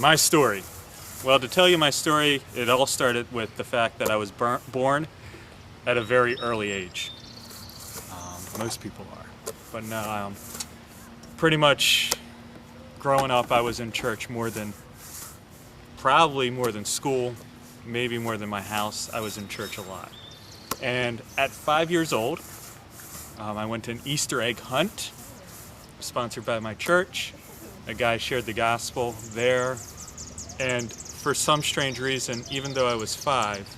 My story. Well, to tell you my story, it all started with the fact that I was born at a very early age. Most people are. But no, pretty much growing up, I was in church probably more than school, maybe more than my house. I was in church a lot. And at 5 years old, I went to an Easter egg hunt sponsored by my church. A guy shared the gospel there, and for some strange reason, even though I was 5,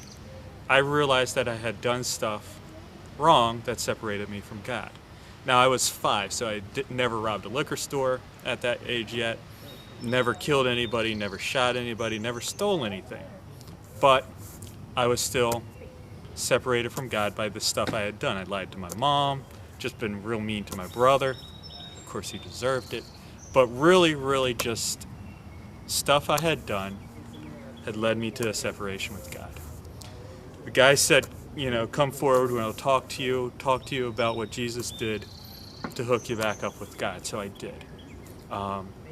I realized that I had done stuff wrong that separated me from God. Now, I was 5, so I never robbed a liquor store at that age yet, never killed anybody, never shot anybody, never stole anything. But I was still separated from God by the stuff I had done. I lied to my mom, just been real mean to my brother. Of course, he deserved it. But really just stuff I had done had led me to a separation with God. The guy said, come forward and I'll talk to you about what Jesus did to hook you back up with God. So I did.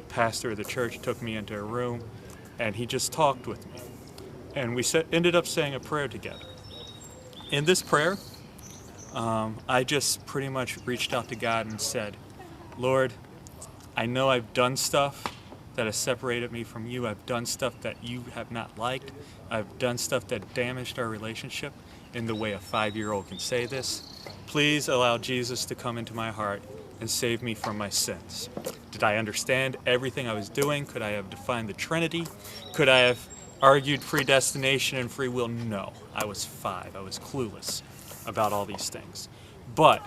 Pastor of the church took me into a room and he just talked with me. And we ended up saying a prayer together. In this prayer, I just pretty much reached out to God and said, Lord, I know I've done stuff that has separated me from you. I've done stuff that you have not liked. I've done stuff that damaged our relationship in the way a 5-year-old can say this. Please allow Jesus to come into my heart and save me from my sins. Did I understand everything I was doing? Could I have defined the Trinity? Could I have argued predestination and free will? No. I was 5. I was clueless about all these things. But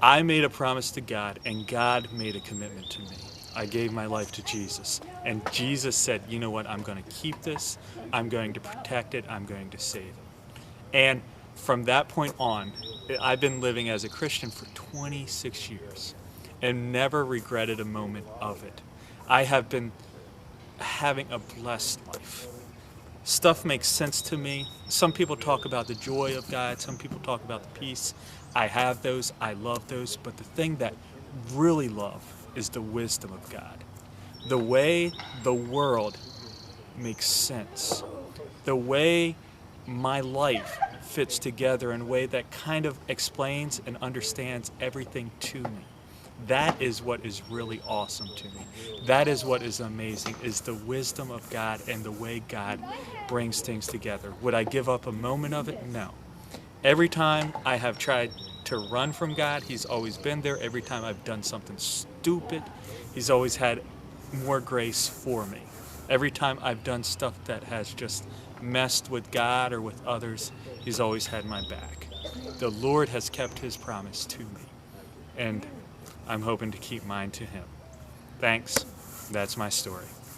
I made a promise to God, and God made a commitment to me. I gave my life to Jesus, and Jesus said, you know what, I'm going to keep this, I'm going to protect it, I'm going to save it. And from that point on, I've been living as a Christian for 26 years and never regretted a moment of it. I have been having a blessed life. Stuff makes sense to me. Some people talk about the joy of God, some people talk about the peace. I have those, I love those, but the thing that really love is the wisdom of God. The way the world makes sense. The way my life fits together in a way that kind of explains and understands everything to me. That is what is really awesome to me. That is what is amazing, is the wisdom of God and the way God brings things together. Would I give up a moment of it? No. Every time I have tried to run from God, He's always been there. Every time I've done something stupid, He's always had more grace for me. Every time I've done stuff that has just messed with God or with others, He's always had my back. The Lord has kept His promise to me, and I'm hoping to keep mine to Him. Thanks. That's my story.